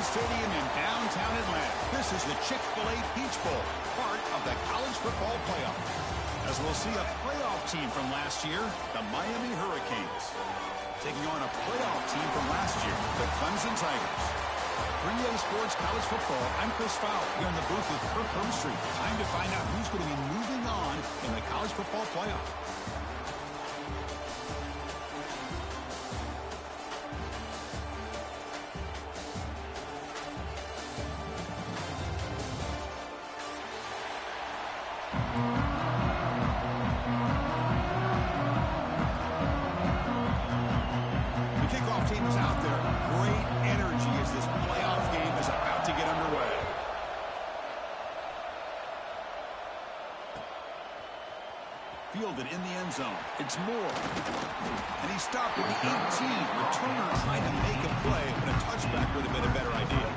Stadium in downtown Atlanta. This is the Chick-fil-A Peach Bowl, part of the college football playoff. As we'll see a playoff team from last year, the Miami Hurricanes, taking on a playoff team from last year, the Clemson Tigers. 3A Sports College Football, I'm Chris Fowler here in the booth with Kirk Hermstreet. Time to find out who's going to be moving on in the college football playoff. Teams out there, great energy as this playoff game is about to get underway. Fielded in the end zone. It's Moore. And he stopped at the 18. Returner trying to make a play, and a touchback would have been a better idea.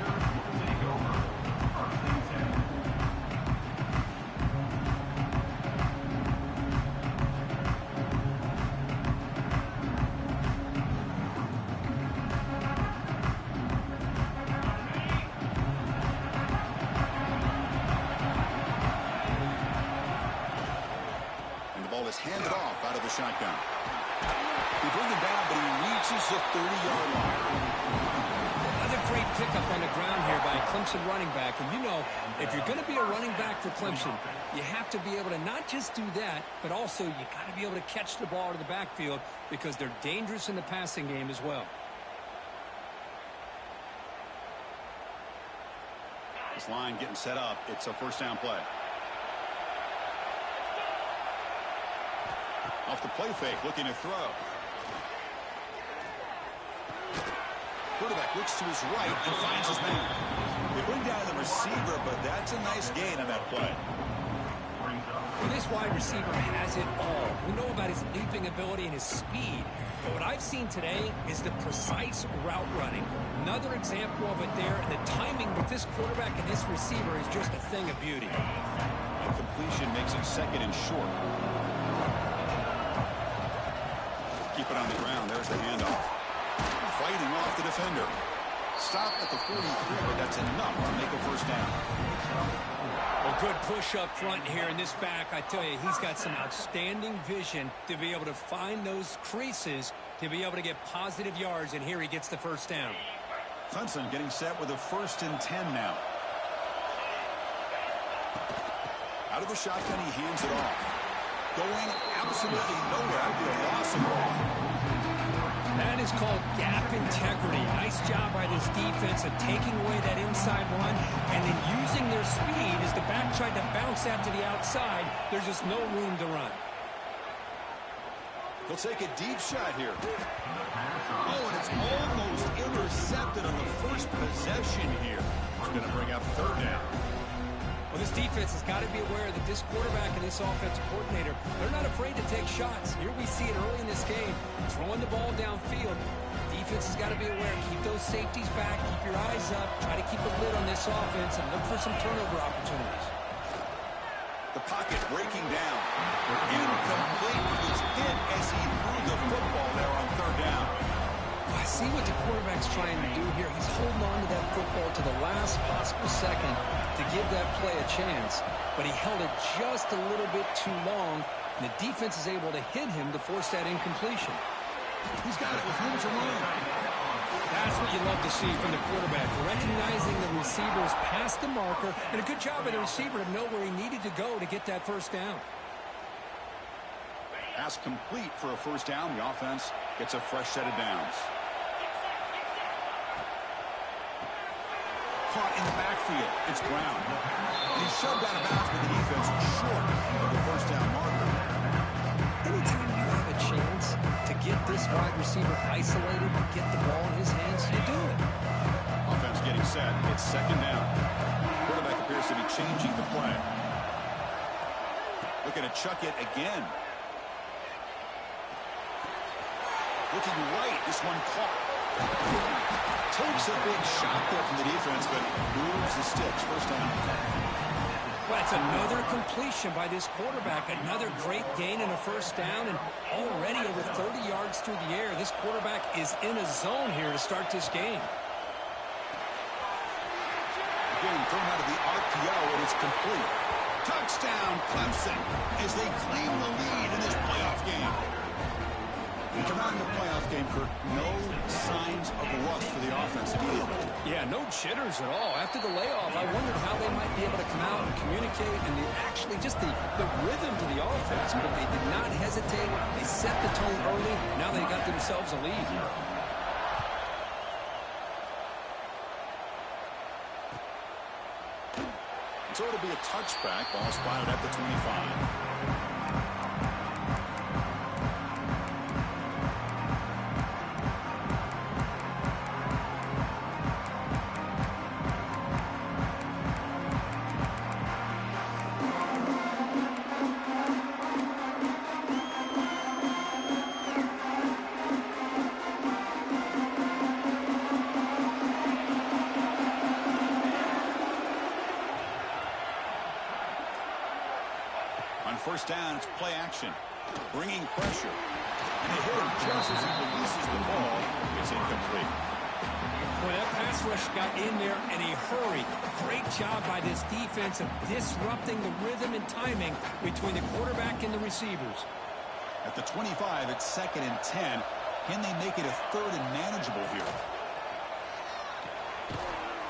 Is handed off out of the shotgun. He brings it down, but he reaches the 30-yard line. Another great pickup on the ground here by a Clemson running back. And you know, if you're going to be a running back for Clemson, you have to be able to not just do that, but also you got to be able to catch the ball to the backfield because they're dangerous in the passing game as well. This line getting set up. It's a first down play. Off the play fake, looking to throw. Quarterback looks to his right and finds his man. They bring down the receiver, but that's a nice gain on that play. Well, this wide receiver has it all. We know about his leaping ability and his speed. But what I've seen today is the precise route running. Another example of it there, and the timing with this quarterback and this receiver is just a thing of beauty. Completion makes it second and short. Keep it on the ground. There's the handoff. Fighting off the defender. Stop at the 43, but that's enough to make a first down. Well, good push up front here in this back. I tell you, he's got some outstanding vision to be able to find those creases, to be able to get positive yards, and here he gets the first down. Clemson getting set with a 1st and 10 now. Out of the shotgun, he hands it off. Going absolutely nowhere. That would be a loss of ball. That is called gap integrity. Nice job by this defense of taking away that inside run and then using their speed as the back tried to bounce that to the outside. There's just no room to run. He'll take a deep shot here. Oh, and it's almost intercepted on the first possession here. It's going to bring up third down. Well, this defense has got to be aware that this quarterback and this offensive coordinator, they're not afraid to take shots. Here we see it early in this game, throwing the ball downfield. The defense has got to be aware. Keep those safeties back. Keep your eyes up. Try to keep a lid on this offense and look for some turnover opportunities. The pocket breaking down. Incomplete. He was hit as he threw the football there on third down. I see what the quarterback's trying to do here. He's holding on to that football to the last possible second to give that play a chance. But he held it just a little bit too long, and the defense is able to hit him to force that incompletion. He's got it with room to run. That's what you love to see from the quarterback, recognizing the receiver's past the marker, and a good job by the receiver to know where he needed to go to get that first down. Pass complete for a first down. The offense gets a fresh set of downs. Caught in the backfield. It's Brown. And he's shoved out of bounds with the defense short of the first down marker. Anytime you have a chance to get this wide receiver isolated and get the ball in his hands, you do it. Offense getting set. It's second down. Quarterback appears to be changing the play. Looking to chuck it again. Looking right. This one caught. Takes a big shot there from the defense, but moves the sticks. First down. Well, that's another completion by this quarterback. Another great gain and a first down, and already over 30 yards through the air. This quarterback is in a zone here to start this game. again, thrown out of the RPO, and it's complete. Touchdown, Clemson, as they claim the lead in this playoff game. We come out in the playoff game, Kirk, no signs of rust for the offense immediately. Yeah, no jitters at all. After the layoff, I wondered how they might be able to come out and communicate and actually just the rhythm to the offense. But they did not hesitate. They set the tone early. Now they got themselves a lead. So it'll be a touchback. Ball spotted at the 25. First down, it's play action. Bringing pressure. And they hit him just as he releases the ball. It's incomplete. Well, that pass rush got in there in a hurry. Great job by this defense of disrupting the rhythm and timing between the quarterback and the receivers. At the 25, it's 2nd and 10. Can they make it a 3rd and manageable here?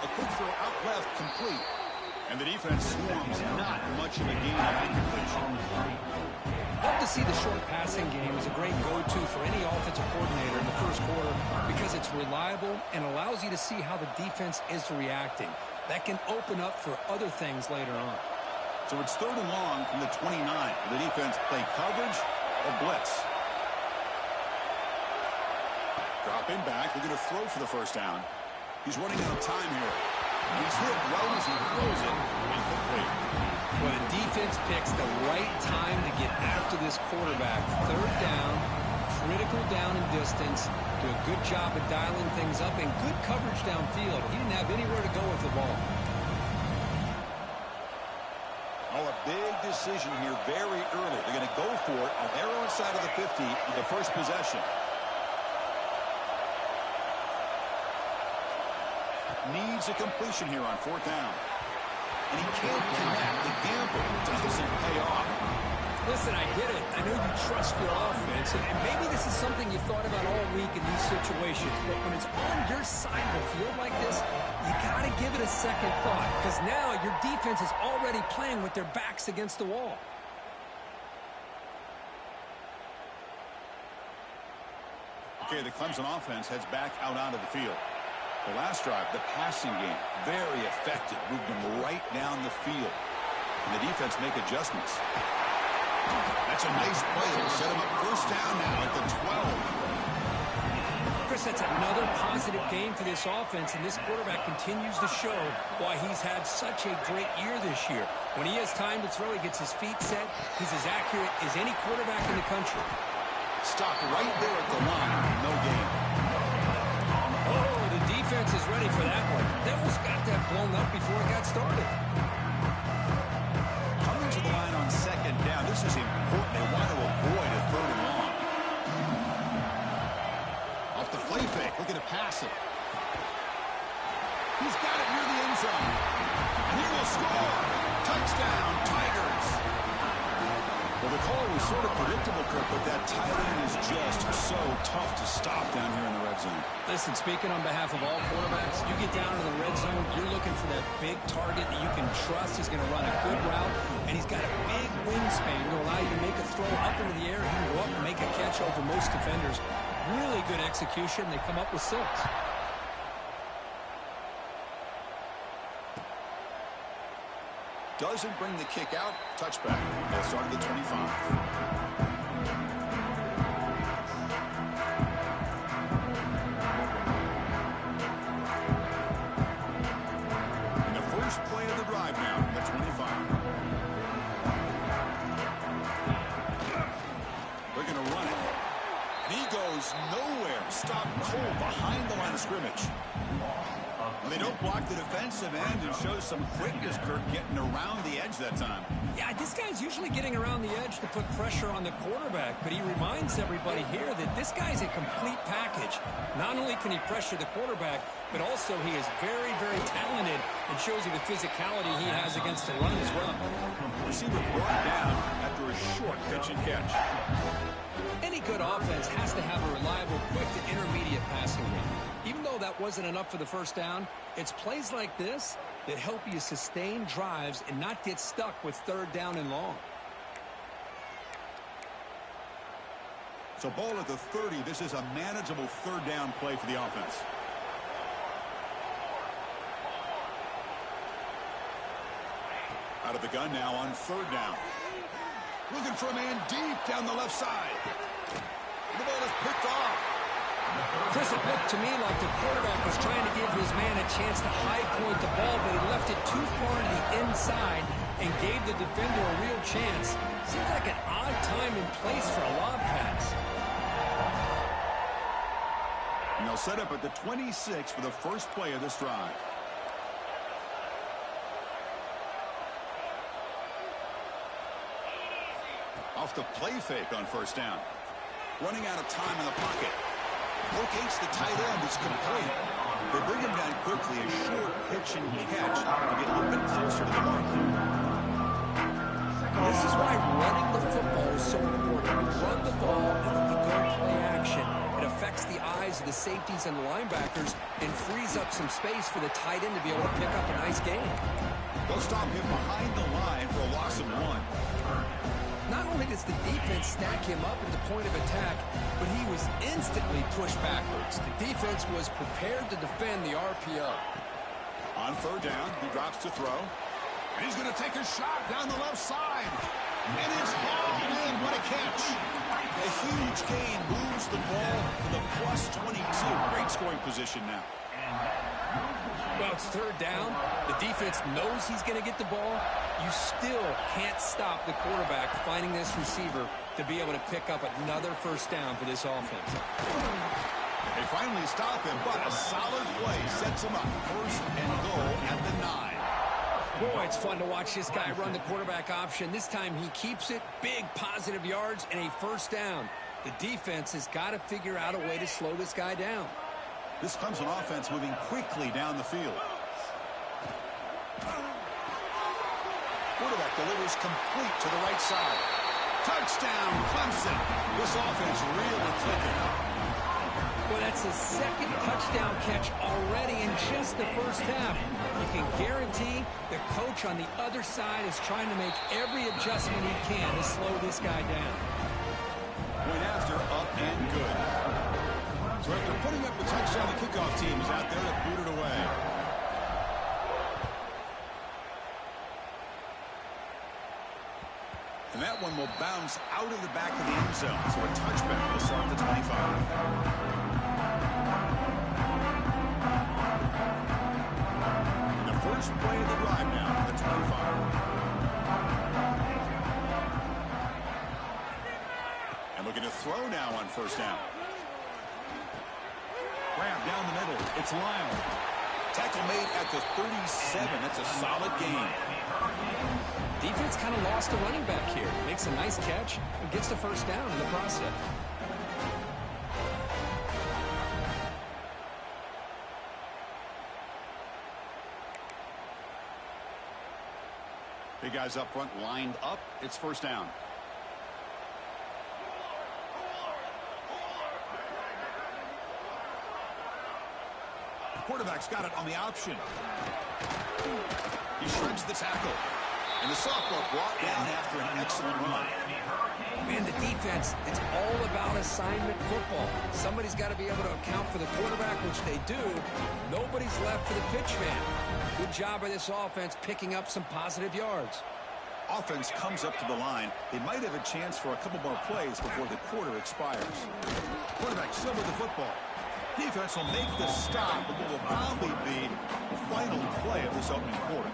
A quick throw out left, complete. And the defense swarms not much of a gain on that completion. Love to see the short passing game as a great go-to for any offensive coordinator in the first quarter because it's reliable and allows you to see how the defense is reacting. That can open up for other things later on. So it's 3rd and long from the 29. Will the defense play coverage or blitz? Dropping back. They're going to throw for the first down. He's running out of time here. He's hit right as he throws it. Incomplete. When a defense picks the right time to get after this quarterback, 3rd down, critical down and distance, do a good job of dialing things up, and good coverage downfield. He didn't have anywhere to go with the ball. Oh, a big decision here very early. They're going to go for it on their own side of the 50 in the first possession. Needs a completion here on 4th down. And he can't connect. The gamble doesn't pay off. Listen, I get it. I know you trust your offense, and maybe this is something you've thought about all week in these situations, but when it's on your side of the field like this, you got to give it a second thought, because now your defense is already playing with their backs against the wall. Okay, the Clemson offense heads back out onto the field. The last drive, the passing game, very effective. Moved them right down the field. And the defense make adjustments. That's a nice play. It'll set him up first down now at the 12. Chris, that's another positive game for this offense, and this quarterback continues to show why he's had such a great year this year. When he has time to throw, he gets his feet set. He's as accurate as any quarterback in the country. Stopped right there at the line. No gain. Oh, the defense is ready for that one. They almost got that blown up before it got started. Coming to the line on 2nd down. This is important. They want to avoid a 3rd and long. Off the play fake. Looking to pass it. He's got it near the end zone. And he will score. Touchdown, Tigers. Well, the call was sort of predictable, Kirk, but that tight end is just so tough to stop down here in the red zone. Listen, speaking on behalf of all quarterbacks, you get down to the red zone, you're looking for that big target that you can trust is going to run a good route, and he's got a big wingspan to allow you to make a throw up into the air. He can go up and make a catch over most defenders. Really good execution. They come up with 6. Doesn't bring the kick out. Touchback. They'll start at the 25. And the first play of the drive now, the 25. They're going to run it. And he goes nowhere. Stop cold behind the line of scrimmage. They don't block the defensive end and show some quickness, Kirk, getting around the edge that time. Yeah, this guy's usually getting around the edge to put pressure on the quarterback, but he reminds everybody here that this guy's a complete package. Not only can he pressure the quarterback, but also he is very, very talented in It shows you the physicality he has against the run as well. Receiver brought down after a short pitch and catch. Any good offense has to have a reliable, quick to intermediate passing game. Even though that wasn't enough for the first down, it's plays like this that help you sustain drives and not get stuck with third down and long. So ball at the 30. This is a manageable third down play for the offense. Out of the gun now on third down. Looking for a man deep down the left side. The ball is picked off. Chris, it looked to me like the quarterback was trying to give his man a chance to high point the ball, but he left it too far to the inside and gave the defender a real chance. Seems like an odd time and place for a lob pass. And they'll set up at the 26 for the first play of this drive. Off the play fake on first down. Running out of time in the pocket. Locates the tight end. It's complete. They bring him down quickly. A short pitch and catch to get a little bit closer to the mark. This is why running the football is so important. You run the ball and then you go play action. It affects the eyes of the safeties and the linebackers and frees up some space for the tight end to be able to pick up a nice gain. They'll stop him behind the line for a loss of 1. Not only does the defense stack him up at the point of attack, but he was instantly pushed backwards. The defense was prepared to defend the RPO. On third down, he drops to throw. And he's going to take a shot down the left side. And it's hauled in. What a catch. A huge gain moves the ball to the plus 22. Great scoring position now. Well, it's third down. The defense knows he's going to get the ball. You still can't stop the quarterback finding this receiver to be able to pick up another first down for this offense. They finally stop him, but a solid play sets him up. First and goal at the 9. Boy, it's fun to watch this guy run the quarterback option. This time he keeps it. Big positive yards and a first down. The defense has got to figure out a way to slow this guy down. This Clemson offense moving quickly down the field. Quarterback delivers complete to the right side. Touchdown, Clemson. This offense really clicking. Well, that's his second touchdown catch already in just the first half. You can guarantee the coach on the other side is trying to make every adjustment he can to slow this guy down. Point after, up and good. So after putting up the touchdown, the kickoff team is out there to boot it away. And that one will bounce out of the back of the end zone. So a touchback will start the 25. And the first play of the drive now for the 25. And looking to throw now on first down. Grab down the middle. It's Lyle. Tackle made at the 37. That's a solid gain. Defense kind of lost a running back here. Makes a nice catch and gets the first down in the process. Big guys up front lined up. It's first down. Quarterback's got it on the option. He shreds the tackle. And the sophomore brought down after an excellent run. Man, the defense, it's all about assignment football. Somebody's got to be able to account for the quarterback, which they do. Nobody's left for the pitch man. Good job by this offense picking up some positive yards. Offense comes up to the line. They might have a chance for a couple more plays before the quarter expires. Quarterback still with the football. Defense will make the stop, but what will probably be the final play of this opening quarter.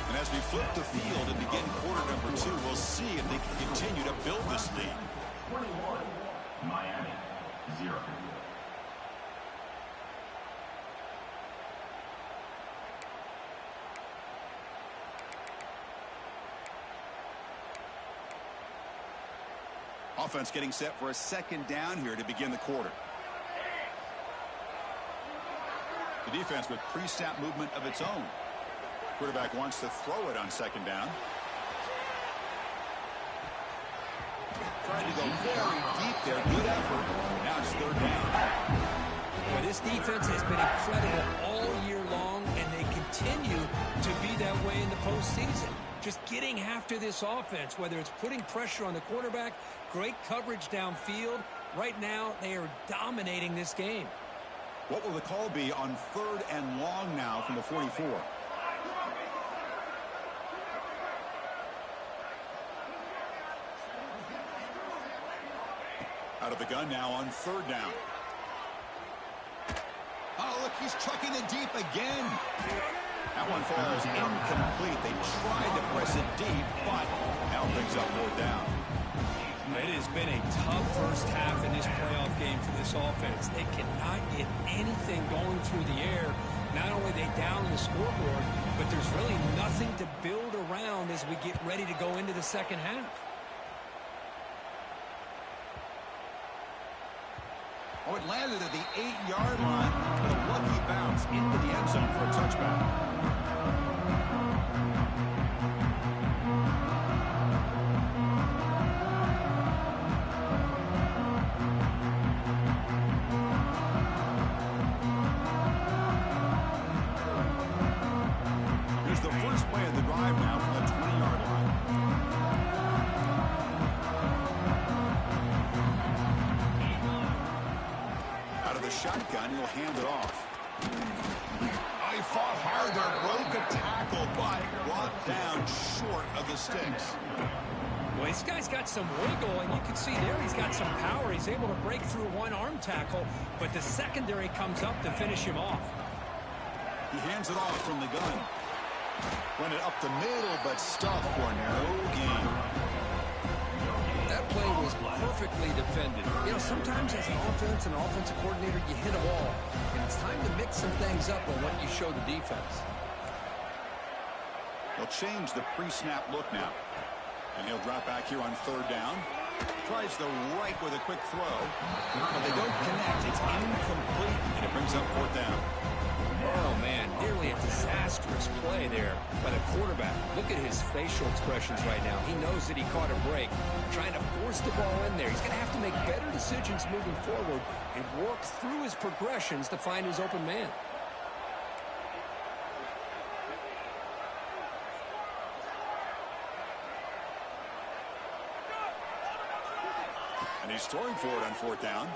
And as we flip the field and begin quarter number 2, we'll see if they can continue to build this lead. 21, Miami, 0. Offense getting set for a second down here to begin the quarter. The defense with pre-snap movement of its own. Quarterback wants to throw it on second down. Trying to go very deep there. Good effort. Now it's third down. Well, this defense has been incredible all year long, and they continue to be that way in the postseason. Just getting after this offense, whether it's putting pressure on the quarterback, great coverage downfield. Right now, they are dominating this game. What will the call be on third and long now from the 44? Out of the gun now on third down. Oh, look, he's trucking it deep again. That one falls incomplete. They tried to press it deep, but now brings up fourth down. It has been a tough first half in this playoff game for this offense. They cannot get anything going through the air. Not only are they down the scoreboard, but there's really nothing to build around as we get ready to go into the second half. Oh, it landed at the 8-yard line, but a lucky bounce into the end zone for a touchback. Here's the first play of the drive now from the 20-yard line. Shotgun, he'll hand it off. Oh, he fought hard there, broke a tackle, but brought down short of the sticks. Well, this guy's got some wiggle, and you can see there he's got some power. He's able to break through one arm tackle, but the secondary comes up to finish him off. He hands it off from the gun. Run it up the middle, but stuffed for no gain. That play was perfectly defended. You know, sometimes as an offense and offensive coordinator, you hit a wall. And it's time to mix some things up on what you show the defense. They'll change the pre-snap look now. And he'll drop back here on third down. Tries the right with a quick throw. But they don't connect. It's incomplete. And it brings up fourth down. Oh, man, nearly a disastrous play there by the quarterback. Look at his facial expressions right now. He knows that he caught a break, trying to force the ball in there. He's going to have to make better decisions moving forward and work through his progressions to find his open man. And he's throwing for it on fourth down.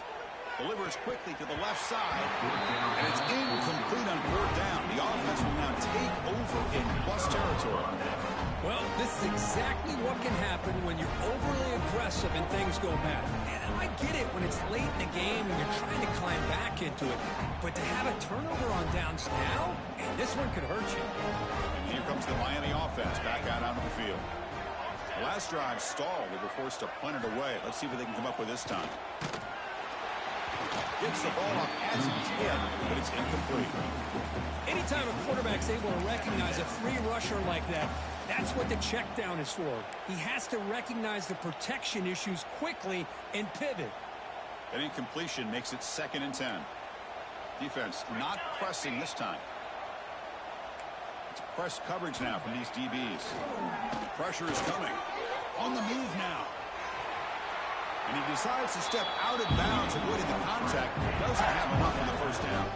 Delivers quickly to the left side. And it's incomplete on fourth down. The offense will now take over in plus territory. Well, this is exactly what can happen when you're overly aggressive and things go bad. And I get it when it's late in the game and you're trying to climb back into it. But to have a turnover on downs now, and this one could hurt you. And here comes the Miami offense back out onto the field. The last drive stalled. They were forced to punt it away. Let's see what they can come up with this time. Gets the ball up as he's hit, but it's incomplete. Anytime a quarterback's able to recognize a free rusher like that, that's what the check down is for. He has to recognize the protection issues quickly and pivot. An incompletion makes it 2nd and 10. Defense not pressing this time. It's press coverage now from these DBs. Pressure is coming. On the move now. And he decides to step out of bounds, avoiding the contact. Doesn't have enough on the first down.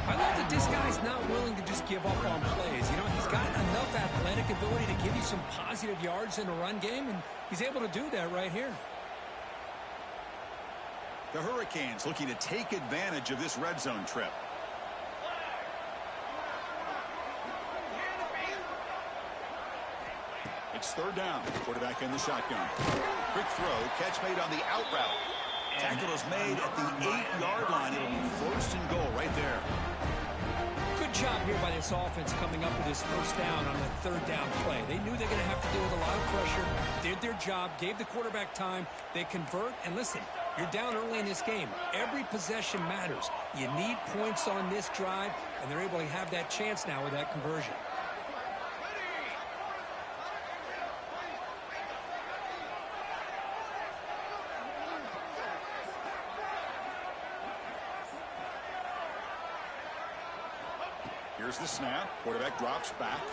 I love that this guy's not willing to just give up on plays. You know, he's got enough athletic ability to give you some positive yards in a run game, and he's able to do that right here. The Hurricanes looking to take advantage of this red zone trip. It's third down. Quarterback in the shotgun. Quick throw. Catch made on the out route. Tackle is made at the 8-yard line. It'll be 1st and goal right there. Good job here by this offense coming up with this first down on the third down play. They knew they're going to have to deal with a lot of pressure, did their job, gave the quarterback time. They convert, and listen, you're down early in this game. Every possession matters. You need points on this drive, and they're able to have that chance now with that conversion. Here's the snap. Quarterback drops back.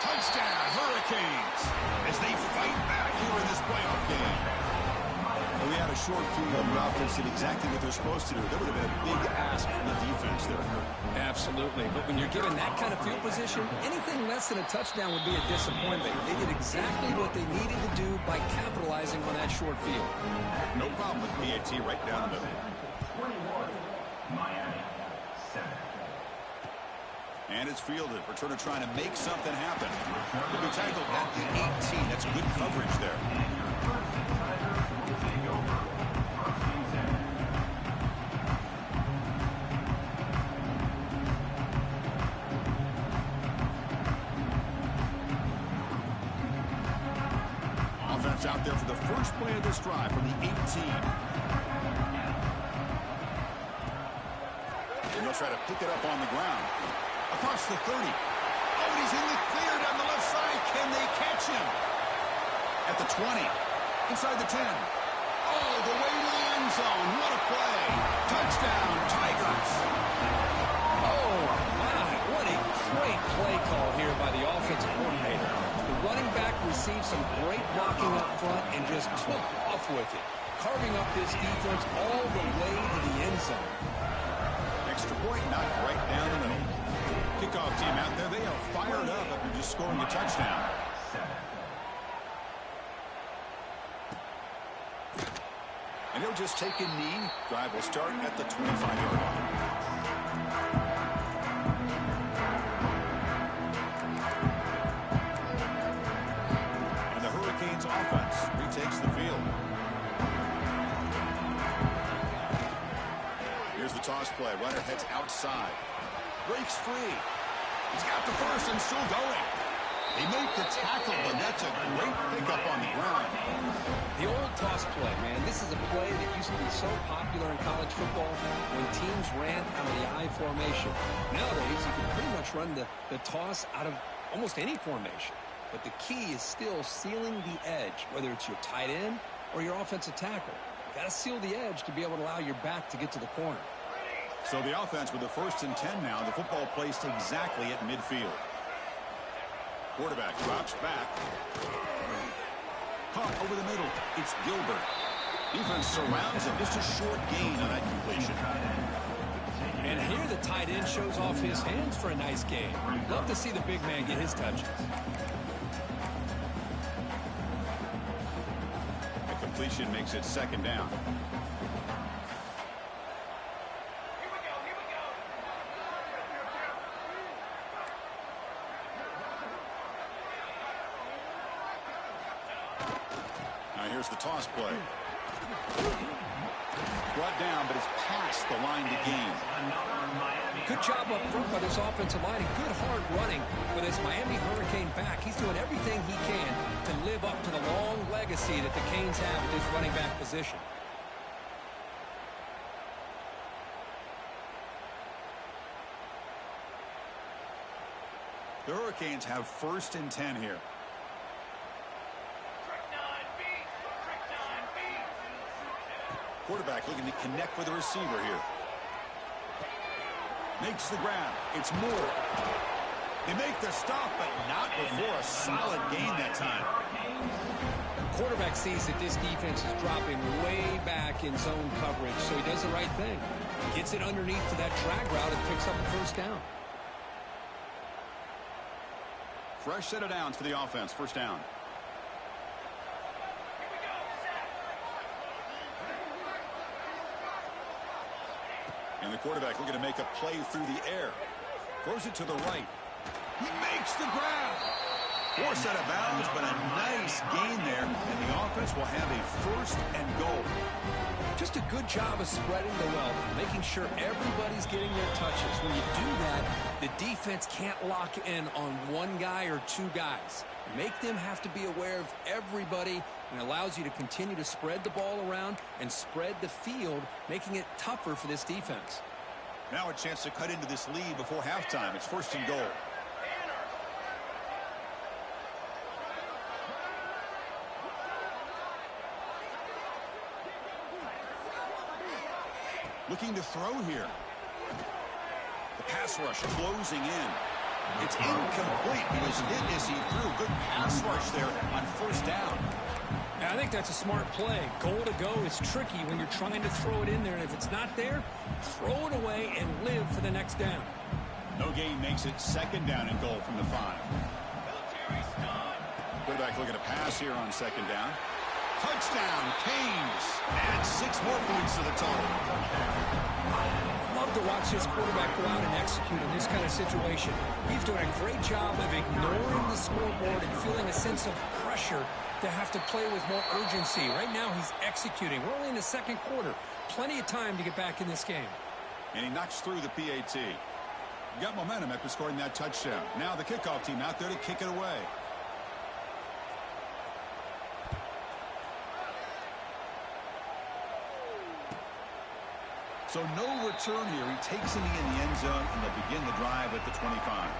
Touchdown, Hurricanes, as they fight back here in this playoff game. We had a short field. The offense did exactly what they're supposed to do. That would have been a big ask from the defense there. Absolutely. But when you're given that kind of field position, anything less than a touchdown would be a disappointment. They did exactly what they needed to do by capitalizing on that short field. No problem with PAT right down the middle. 21, Miami, 7. And it's fielded. Returner trying to make something happen. He'll be tackled at the 18. That's good coverage there. Offense out there for the first play of this drive from the 18. And they'll try to pick it up on the ground. Across the 30. Oh, and he's in the clear down the left side. Can they catch him? At the 20. Inside the 10. Oh, the way to the end zone. What a play. Touchdown, Tigers. Oh, my. What a great play call here by the offensive coordinator. The running back received some great blocking up front and just took off with it, carving up this defense all the way to the end zone. Extra point knocked right down the middle. Kickoff team out there, they are fired up after just scoring a touchdown. And he'll just take a knee. Drive will start at the 25-yard line. And the Hurricanes offense retakes the field. Here's the toss play. Runner heads outside. Breaks free. He's got the first and still going. They make the tackle, but that's a great pickup on the ground. The old toss play, man. This is a play that used to be so popular in college football when teams ran out of the I formation. Nowadays, you can pretty much run the toss out of almost any formation. But the key is still sealing the edge, whether it's your tight end or your offensive tackle. Got to seal the edge to be able to allow your back to get to the corner. So the offense with the 1st and 10 now. The football placed exactly at midfield. Quarterback drops back. Caught over the middle. It's Gilbert. Defense surrounds him. Just a short gain on that completion. And here the tight end shows off his hands for a nice game. Love to see the big man get his touches. The completion makes it 2nd down. Here's the toss play. Brought down, but it's past the line to gain. Good job up front by this offensive line and good hard running for this Miami Hurricane back. He's doing everything he can to live up to the long legacy that the Canes have at this running back position. The Hurricanes have 1st and 10 here. Quarterback looking to connect with the receiver here. Makes the grab. It's Moore. They make the stop, but not before a solid gain that time. The quarterback sees that this defense is dropping way back in zone coverage, so he does the right thing. Gets it underneath to that drag route and picks up a 1st down. Fresh set of downs for the offense. 1st down. And the quarterback looking to make a play through the air. Throws it to the right. He makes the grab. 4 set of bounds, but a nice gain there. And the offense will have a 1st and goal. Just a good job of spreading the wealth, making sure everybody's getting their touches. When you do that, the defense can't lock in on one guy or 2 guys. Make them have to be aware of everybody, and allows you to continue to spread the ball around and spread the field, making it tougher for this defense. Now a chance to cut into this lead before halftime. It's 1st and goal. Looking to throw here. The pass rush closing in. It's incomplete. He was hit as he threw. Good pass rush there on first down. I think that's a smart play. Goal to go is tricky when you're trying to throw it in there. And if it's not there, throw it away and live for the next down. No gain makes it second down and goal from the 5. Quarterback looking to pass here on second down. Touchdown, Canes. Add 6 more points to the total. Love to watch this quarterback go out and execute in this kind of situation. He's doing a great job of ignoring the scoreboard and feeling a sense of pressure to have to play with more urgency. Right now, he's executing. We're only in the second quarter. Plenty of time to get back in this game. And he knocks through the PAT. You got momentum after scoring that touchdown. Now the kickoff team out there to kick it away. So no return here. He takes it in the end zone, and they'll begin the drive at the 25.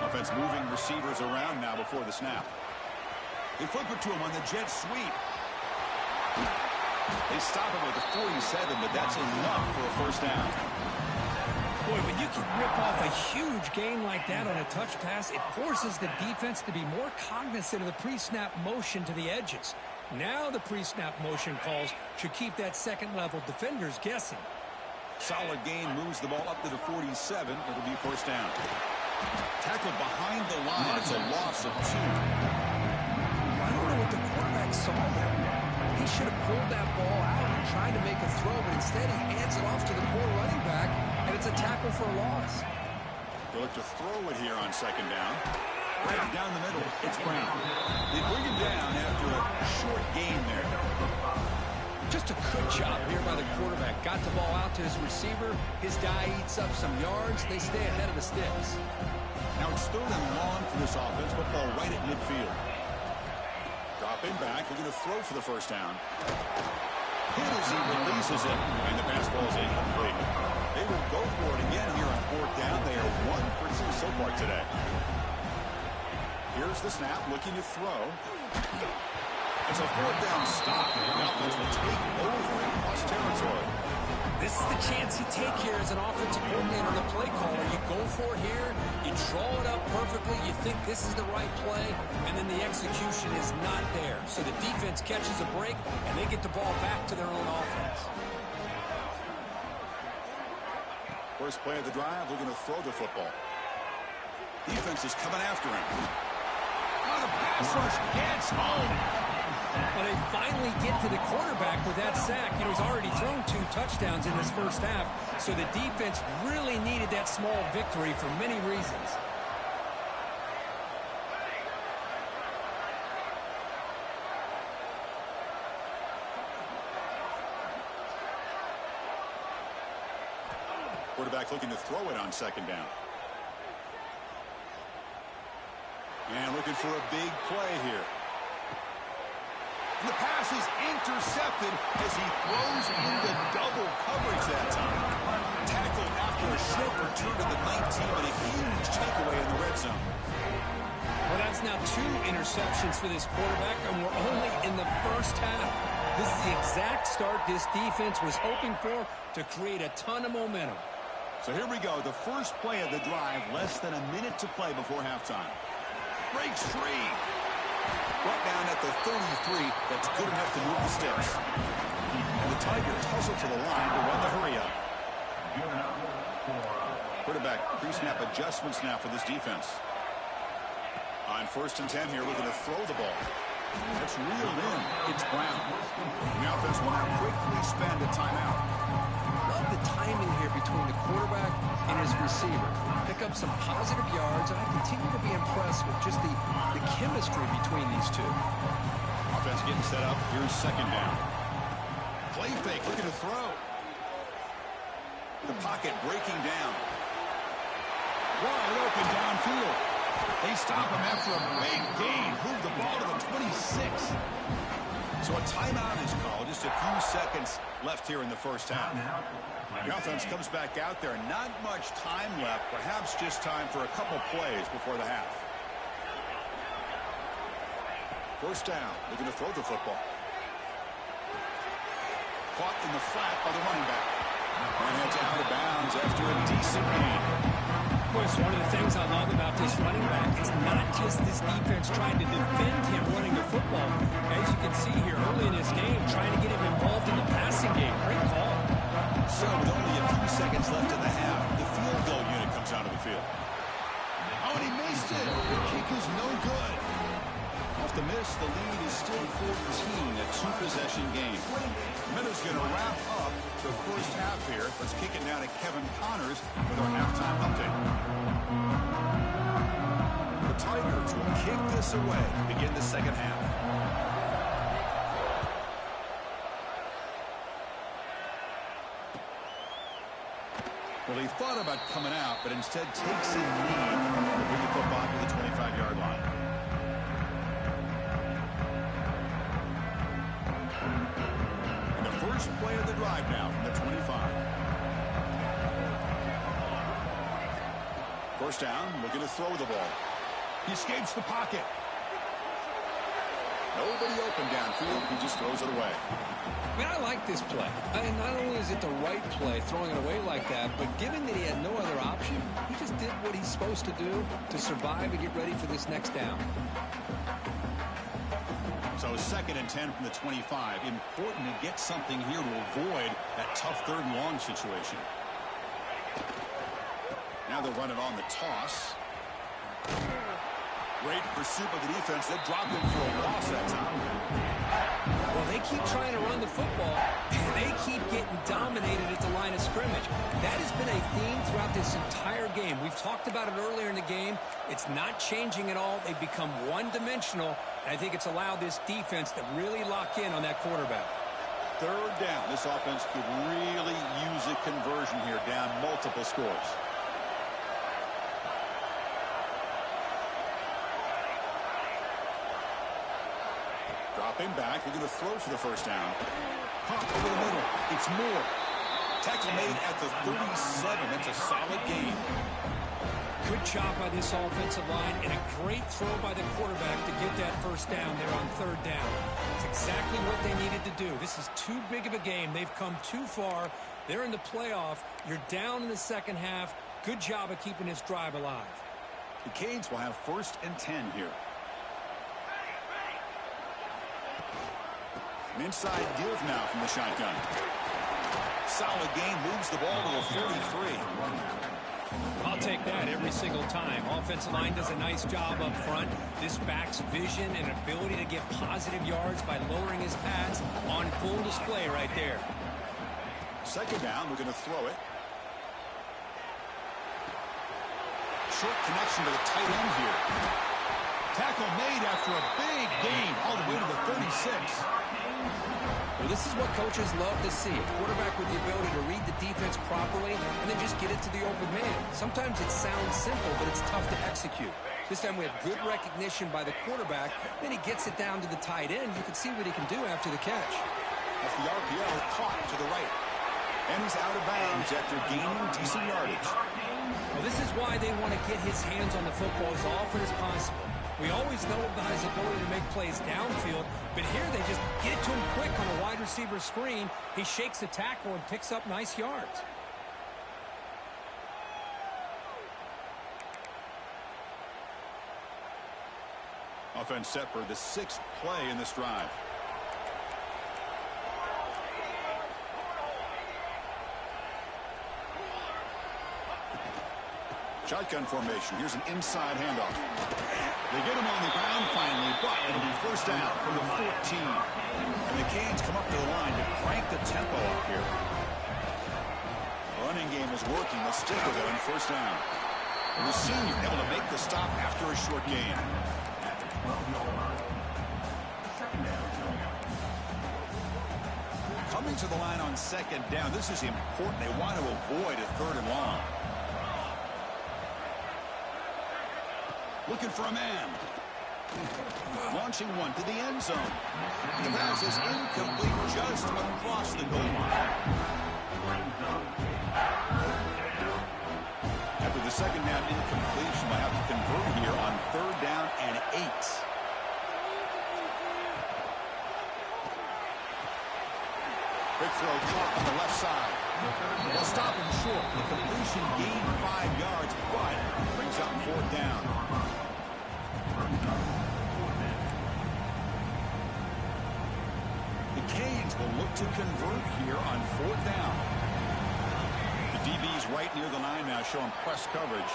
Offense moving receivers around now before the snap. They flip it to him on the jet sweep. They stop him with the 47, but that's enough for a first down. Boy, when you can rip off a huge gain like that on a touch pass, it forces the defense to be more cognizant of the pre-snap motion to the edges. Now the pre-snap motion calls should keep that second-level defenders guessing. Solid gain moves the ball up to the 47. It'll be first down. Tackled behind the line. It's a loss of 2. I don't know what the quarterback saw there. He should have pulled that ball out and tried to make a throw, but instead he hands it off to the poor running back, and it's a tackle for a loss. They look to throw it here on second down. Right down the middle, it's Brown. They bring him down after a short gain there. Just a good job here by the quarterback. Got the ball out to his receiver. His guy eats up some yards. They stay ahead of the sticks. Now it's 3rd and long for this offense. Football right at midfield. Dropping back, looking to throw for the first down. Hit as he releases it, and the pass ball is incomplete. They will go for it again here on 4th down. They are 1 for 2 so far today. Here's the snap, looking to throw. It's a 4th down stop. The offense will take over in plus territory. This is the chance you take here as an offensive coordinator and a play caller. You go for it here, you draw it up perfectly, you think this is the right play, and then the execution is not there. So the defense catches a break, and they get the ball back to their own offense. First play of the drive, looking to throw the football. Defense is coming after him. Oh, the pass rush gets home. Well, they finally get to the quarterback with that sack. You know, he's already thrown 2 touchdowns in this first half, so the defense really needed that small victory for many reasons. Quarterback looking to throw it on second down. And looking for a big play here. The pass is intercepted as he throws into double coverage that time. Tackled after a short return to the 19, but a huge takeaway in the red zone. Well, that's now 2 interceptions for this quarterback, and we're only in the first half. This is the exact start this defense was hoping for to create a ton of momentum. So here we go, the first play of the drive, less than a minute to play before halftime. Breaks free. Brought down at the 33. That's good enough to move the sticks. And the Tigers hustle to the line to run the hurry up. Quarterback pre-snap adjustments now for this defense. On 1st and 10 here, looking to throw the ball. That's reeled in. It's Brown. The offense will now quickly spend a timeout. Love the timing here between the quarterback and his receiver. Pick up some positive yards, and I continue to be impressed with just the chemistry between these two. Offense getting set up. Here's second down. Play fake, looking to throw. The pocket breaking down. Wide open downfield. They stop him after a big gain. Move the ball to the 26. So a timeout is called. Just a few seconds left here in the first half. The offense comes back out there. Not much time left. Perhaps just time for a couple plays before the half. First down. Looking to throw the football. Caught in the flat by the running back. And heads out of bounds after a decent gain. Of course, one of the things I love about this running back is not just this defense trying to defend him running the football. As you can see here early in this game, trying to get him involved in the passing game. Great call. So with only a few seconds left in the half, the field goal unit comes out of the field. Oh, and he missed it. The kick is no good. Off the miss, the lead is still 14, a two-possession game. Minutes going to wrap up the first half here. Let's kick it now to Kevin Connors with our halftime update. The Tigers will kick this away to begin the second half. Well, he thought about coming out, but instead takes a knee to bring the football to the 25-yard line. And the first play of the drive now from the 25. First down, looking to throw the ball. He escapes the pocket. Nobody open downfield. He just throws it away. I mean, I like this play. Not only is it the right play, throwing it away like that, but given that he had no other option, he just did what he's supposed to do to survive and get ready for this next down. So second and 10 from the 25. Important to get something here to avoid that tough third and long situation. Now they'll run it on the toss. Great pursuit by the defense. They drop him for a loss that time. Well, they keep trying to run the football, and they keep getting dominated at the line of scrimmage. That has been a theme throughout this entire game. We've talked about it earlier in the game. It's not changing at all. They've become one-dimensional, and I think it's allowed this defense to really lock in on that quarterback. Third down. This offense could really use a conversion here, down multiple scores. Dropping back, they're going to throw for the first down. Pop over the middle. It's Moore. Tackle made at the 37. That's a solid gain. Good job by this offensive line, and a great throw by the quarterback to get that first down there on third down. It's exactly what they needed to do. This is too big of a game. They've come too far. They're in the playoff. You're down in the second half. Good job of keeping this drive alive. The Canes will have first and 10 here. An inside give now from the shotgun. Solid gain, moves the ball to the 43. I'll take that every single time. Offensive line does a nice job up front. This back's vision and ability to get positive yards by lowering his pads on full display right there. Second down, we're going to throw it. Short connection to the tight end here. Tackle made after a big gain all the way to the 36. Well, this is what coaches love to see. A quarterback with the ability to read the defense properly and then just get it to the open man. Sometimes it sounds simple, but it's tough to execute. This time we have good recognition by the quarterback. Then he gets it down to the tight end. You can see what he can do after the catch. That's the RPO caught to the right. And he's out of bounds after gaining decent yardage. Well, this is why they want to get his hands on the football as often as possible. We always know about his ability to make plays downfield, but here they just get it to him quick on a wide receiver screen. He shakes the tackle and picks up nice yards. Offense set for the 6th play in this drive. Shotgun formation. Here's an inside handoff. They get him on the ground finally, but it'll be first down from the 14. And the Canes come up to the line to crank the tempo up here. Running game is working. They'll stick with it on first down. And the senior able to make the stop after a short gain. Coming to the line on second down. This is important. They want to avoid a third and long. Looking for a man. Launching one to the end zone. The pass is incomplete just across the goal line. After the second down incompletion, we'll have to convert here on 3rd down and 8. Big throw caught on the left side. They'll stop him short. The completion gained 5 yards, but brings up 4th down. The Canes will look to convert here on 4th down. The DB's right near the line now, showing press coverage.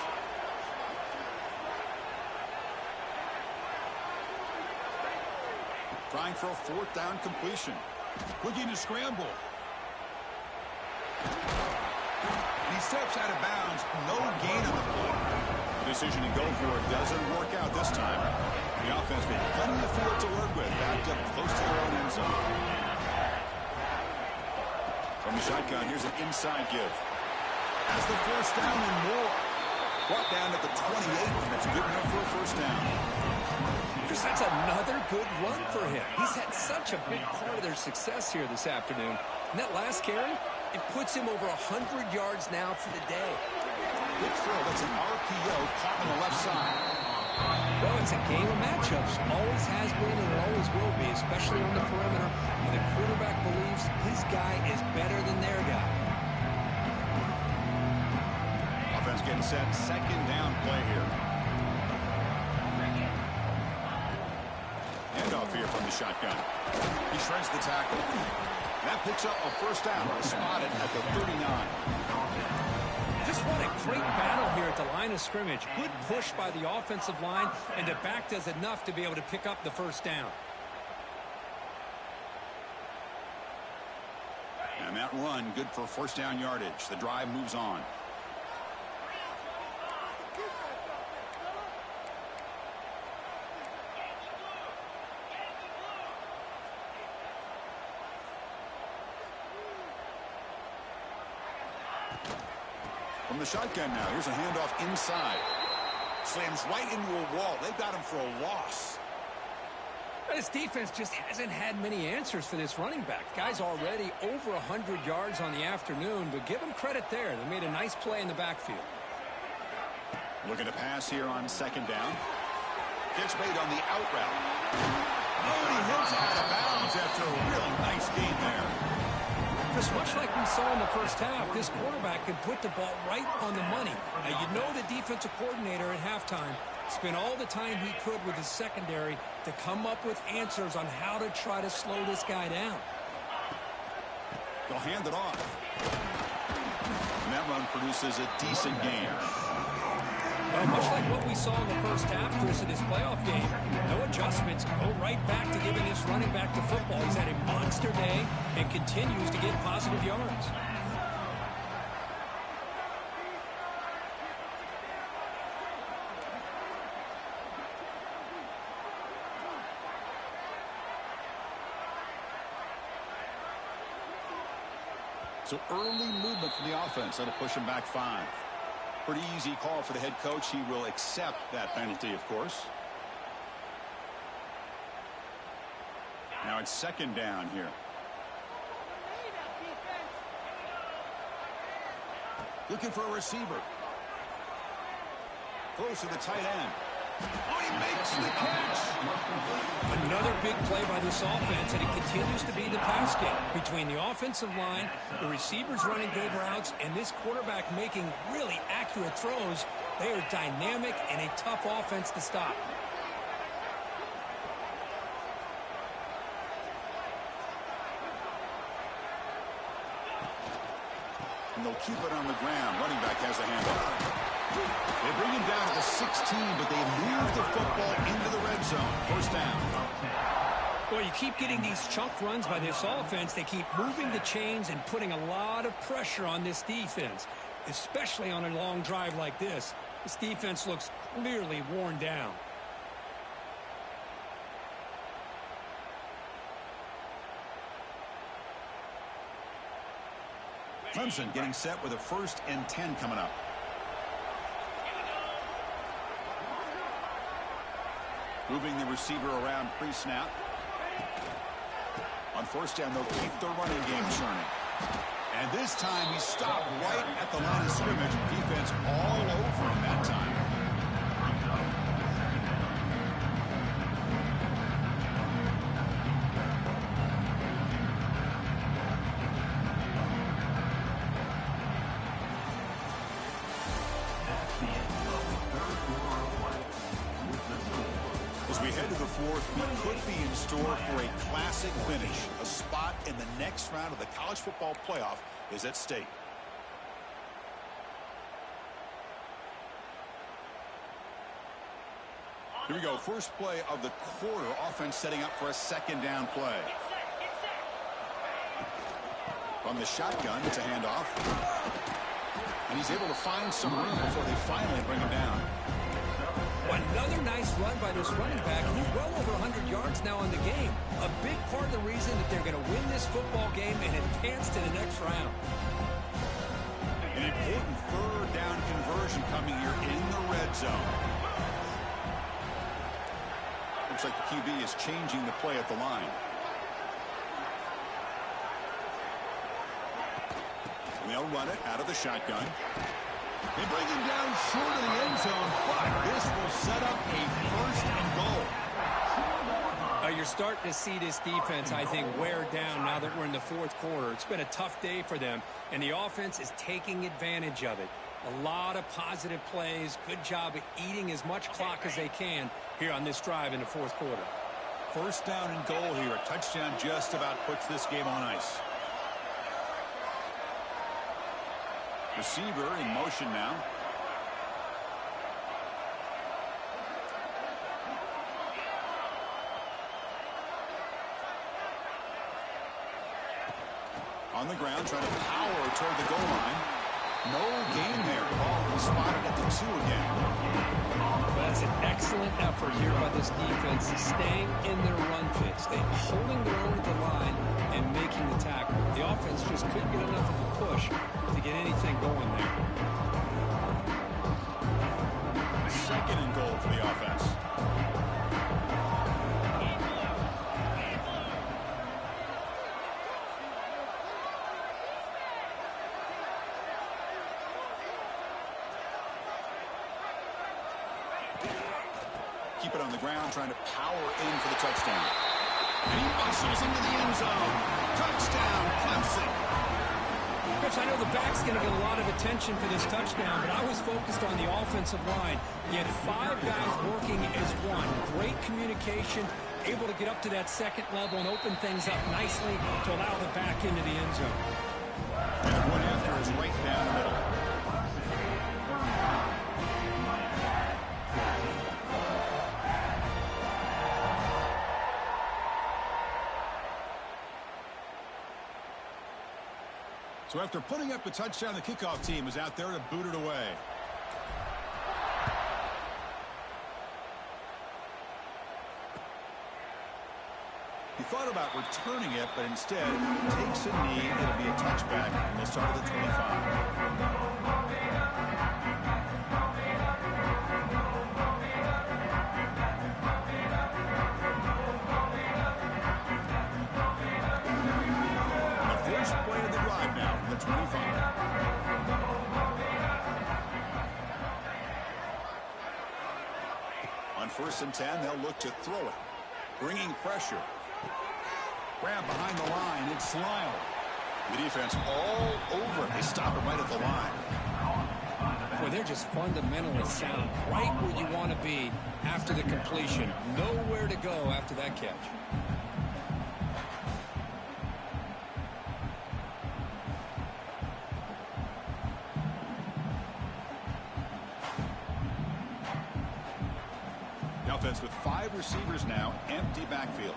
Trying for a 4th down completion. Looking to scramble. He steps out of bounds. No gain on the play. The decision to go for it doesn't work out this time. The offense with plenty of field to work with. Backed up close to their own end zone. From the shotgun, here's an inside give. Has the 1st down and more. Brought down at the 28, and that's good enough for a 1st down. That's another good run for him. He's had such a big part of their success here this afternoon. And that last carry, it puts him over 100 yards now for the day. Big throw. That's an RPO caught on the left side. Well, it's a game of matchups. Always has been and always will be, especially on the perimeter. And the quarterback believes his guy is better than their guy. Offense getting set. 2nd down play here. Handoff here from the shotgun. He shreds the tackle. That picks up a 1st down. Spotted at the 39. Just what a great battle here at the line of scrimmage. Good push by the offensive line, and the back does enough to be able to pick up the 1st down. And that run, good for 1st down yardage. The drive moves on. From the shotgun now, here's a handoff inside. Slams right into a wall. They've got him for a loss. This defense just hasn't had many answers for this running back. Guy's already over 100 yards on the afternoon, but give him credit there. They made a nice play in the backfield. Looking to pass here on 2nd down. Gets made on the out route. Oh, and he hits out of bounds after a really nice game there. Just much like we saw in the 1st half, this quarterback can put the ball right on the money. Now, you know the defensive coordinator at halftime spent all the time he could with his secondary to come up with answers on how to try to slow this guy down. They'll hand it off. And that run produces a decent gain. Well, much like what we saw in the 1st half, Chris, in this playoff game, no adjustments, go right back to giving this running back to football. He's had a monster day and continues to get positive yards. So early movement from the offense. That'll push him back 5. Pretty easy call for the head coach. He will accept that penalty, of course. Now it's 2nd down here. Looking for a receiver. Throws to the tight end. Oh, he makes the catch. Another big play by this offense, and it continues to be the pass game between the offensive line, the receivers running good routes, and this quarterback making really accurate throws. They are dynamic and a tough offense to stop. And they'll keep it on the ground. Running back has the handoff. They bring him down to the 16, but they move the football into the red zone. 1st down. Well, you keep getting these chunk runs by this offense. They keep moving the chains and putting a lot of pressure on this defense, especially on a long drive like this. This defense looks clearly worn down. Clemson getting set with a 1st and 10 coming up. Moving the receiver around pre-snap. On first down, they'll keep the running game churning. And this time, he stopped right at the line of scrimmage. Defense all over him that time. As we head to the fourth, we could be in store for a classic finish. A spot in the next round of the college football playoff is at stake. Here we go. First play of the quarter. Offense setting up for a second down play. From the shotgun, it's a handoff. And he's able to find some room before they finally bring him down. Another nice run by this running back. He's well over 100 yards now in the game. A big part of the reason that they're going to win this football game and advance to the next round. An important third down conversion coming here in the red zone. Looks like the QB is changing the play at the line. And they'll run it out of the shotgun. They bring him down short of the end zone, but this will set up a first and goal. You're starting to see this defense, I think, wear down now that we're in the fourth quarter. It's been a tough day for them, and the offense is taking advantage of it. A lot of positive plays. Good job of eating as much clock as they can here on this drive in the fourth quarter. First down and goal here. A touchdown just about puts this game on ice. Receiver in motion now. On the ground, trying to power toward the goal line. No gain there. Ball was spotted at the 2 again. That's an excellent effort here by this defense, staying in their run fits. They're holding their own at the line and making the tackle. The offense just couldn't get enough of a push to get anything going there. Second and goal for the offense. Keep it on the ground, trying to power in for the touchdown. And he muscles into the end zone. Touchdown, Clemson. Chris, I know the back's going to get a lot of attention for this touchdown, but I was focused on the offensive line. You had 5 guys working as one. Great communication, able to get up to that second level and open things up nicely to allow the back into the end zone. And the one after is right down the middle. So after putting up the touchdown, the kickoff team is out there to boot it away. He thought about returning it, but instead takes a knee. It'll be a touchback, and they'll start at the 25. First play of the drive now from the 25. On first and 10, they'll look to throw it. Bringing pressure. Grab behind the line. It's Lyle. The defense all over it. They stop it right at the line. Boy, they're just fundamentally sound. Right where you want to be after the completion. Nowhere to go after that catch. Offense with 5 receivers now, empty backfield.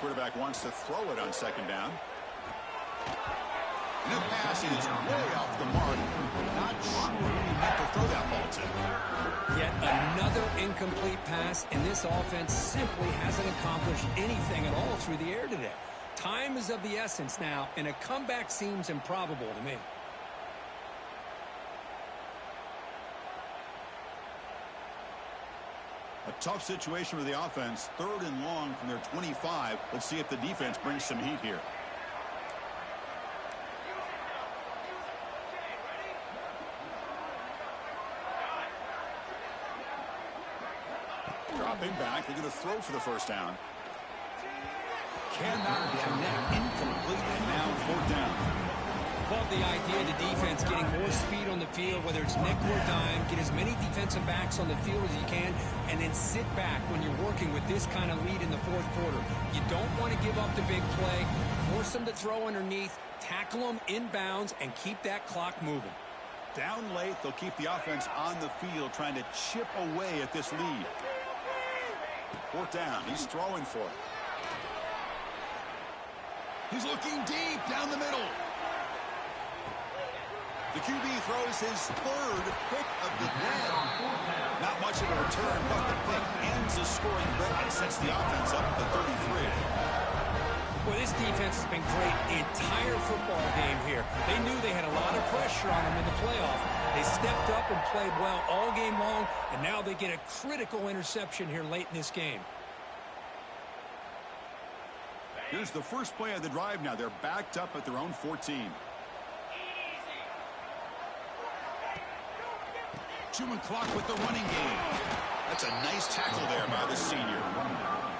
Quarterback wants to throw it on second down. And the pass is way off the mark. Not sure who he meant to throw that ball to. Yet another incomplete pass, and this offense simply hasn't accomplished anything at all through the air today. Time is of the essence now, and a comeback seems improbable to me. A tough situation for the offense. 3rd and long from their 25. Let's see if the defense brings some heat here. Dropping back. They're going to throw for the first down. Cannot connect. Incomplete. And now 4th down. Love the idea of the defense getting more speed on the field, whether it's nickel or dime. Get as many defensive backs on the field as you can, and then sit back when you're working with this kind of lead in the 4th quarter. You don't want to give up the big play. Force them to throw underneath, tackle them inbounds, and keep that clock moving. Down late, they'll keep the offense on the field trying to chip away at this lead. 4th down. He's throwing for it. He's looking deep down the middle. The QB throws his 3rd pick of the day. Not much of a return, but the pick ends a scoring threat and sets the offense up at the 33. Well, this defense has been great the entire football game here. They knew they had a lot of pressure on them in the playoff. They stepped up and played well all game long, and now they get a critical interception here late in this game. Here's the first play of the drive now. They're backed up at their own 14. Chewing clock with the running game. That's a nice tackle there by the senior.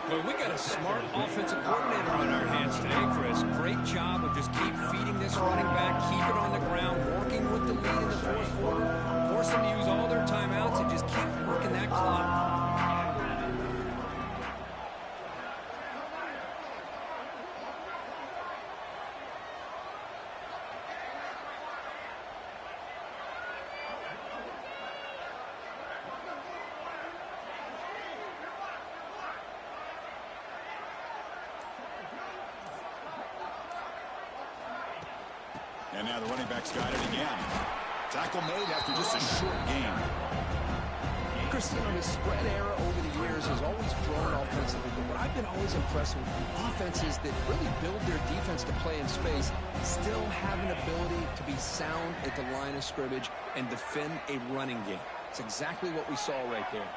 Well, we got a smart offensive coordinator on our hands today, Chris. Great job of just keep feeding this running back, keep it on the ground, working with the lead in the 4th quarter, force them to use all their timeouts, and just keep working that clock. And now the running back's got it again. Tackle made after just a short game. Chris, the spread era over the years has always grown offensively, but what I've been always impressed with defenses that really build their defense to play in space still have an ability to be sound at the line of scrimmage and defend a running game. It's exactly what we saw right there.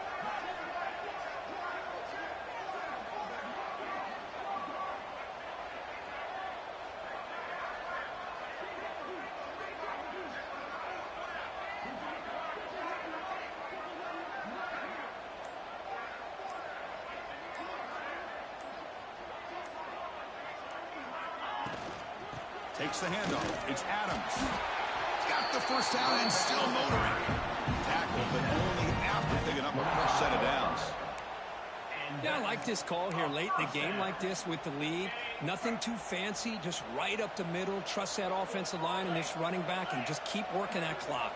Takes the handoff. It's Adams. Got the first down and still motoring. Tackle, but only after picking up a fresh set of downs. Yeah, I like this call here late in the game like this with the lead. Nothing too fancy, just right up the middle. Trust that offensive line and this running back and just keep working that clock.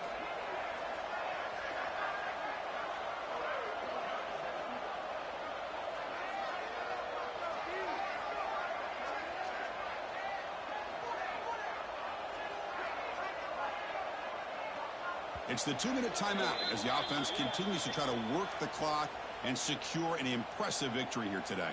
It's the 2-minute timeout as the offense continues to try to work the clock and secure an impressive victory here today.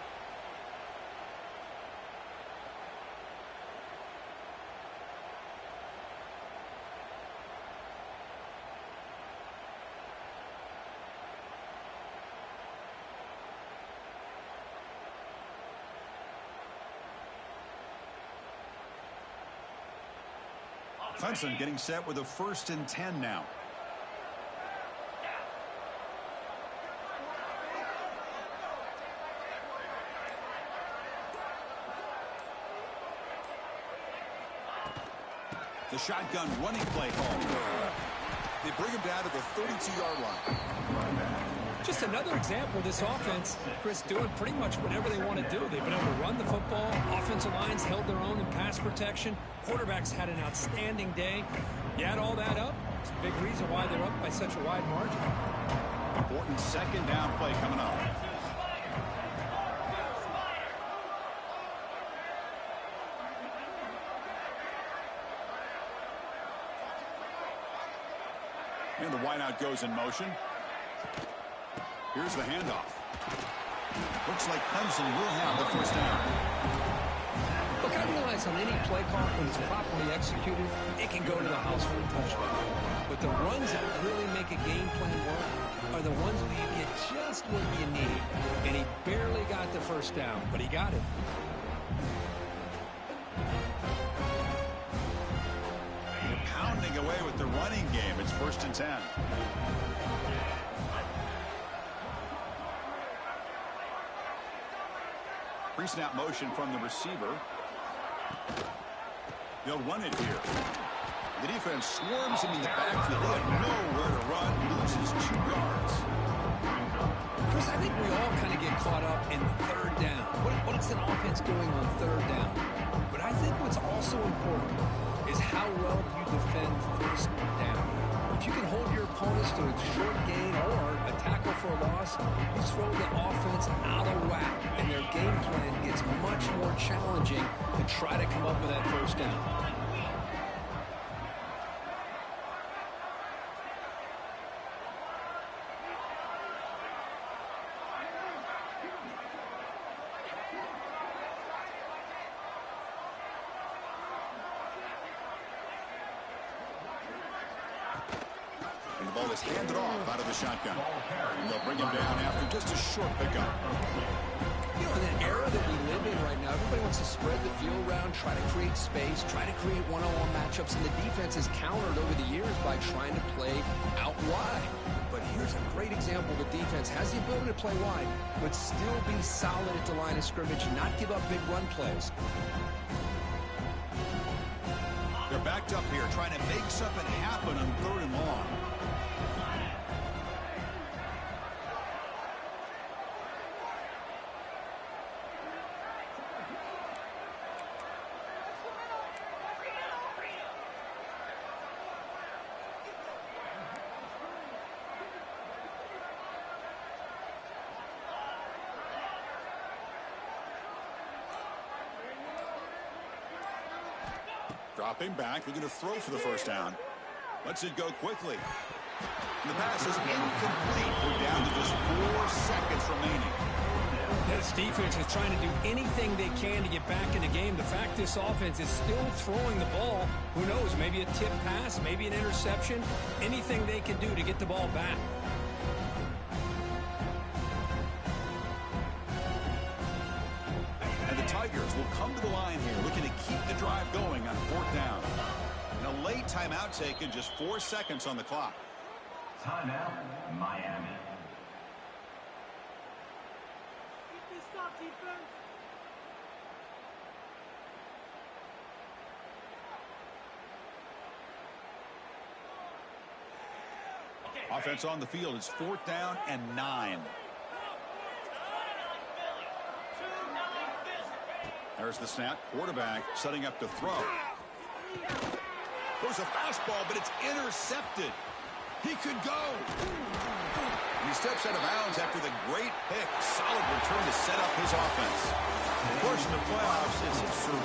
Clemson getting set with a 1st and 10 now. The shotgun running play called. They bring him down to the 32-yard line. Just another example of this offense, Chris, doing pretty much whatever they want to do. They've been able to run the football. Offensive lines held their own in pass protection. Quarterbacks had an outstanding day. You add all that up, it's a big reason why they're up by such a wide margin. Important 2nd down play coming up. And the wideout goes in motion. Here's the handoff. Looks like Clemson will have the first down. The Look, I realize on any play call, when it's properly executed, it can go to the house for a touchdown. But the runs that really make a game plan work are the ones where you get just what you need. And he barely got the first down, but he got it. They're pounding away with the running game. It's 1st and 10. Pre-snap motion from the receiver. They'll run it here. The defense swarms him in the backfield. They have nowhere to run. Loses 2 yards. Chris, I think we all kind of get caught up in 3rd down. What's an offense doing on 3rd down? But I think what's also important is how well you defend 1st down. If you can hold your opponents to a short gain or a tackle for a loss, you throw the offense out of whack, and their game plan gets much more challenging to try to come up with that 1st down. And the ball is handed off out of the shotgun. And they'll bring him down after just a short pickup. You know, in the era that we live in right now, everybody wants to spread the field around, try to create space, try to create one-on-one matchups, and the defense has countered over the years by trying to play out wide. But here's a great example. The defense has the ability to play wide, but still be solid at the line of scrimmage and not give up big run plays. They're backed up here, trying to make something happen on 3rd and long. Dropping back, they're going to throw for the 1st down. Lets it go quickly. And the pass is incomplete. We're down to just 4 seconds remaining. This defense is trying to do anything they can to get back in the game. The fact this offense is still throwing the ball, who knows, maybe a tip pass, maybe an interception, anything they can do to get the ball back. Tigers will come to the line here, looking to keep the drive going on 4th down. And a late timeout taken, just 4 seconds on the clock. Timeout, Miami. Offense on the field. It's 4th down and 9. There's the snap. Quarterback setting up to throw. There's a fastball, but it's intercepted. He could go. And he steps out of bounds after the great pick. Solid return to set up his offense. Of course, in the playoffs, it's absurd.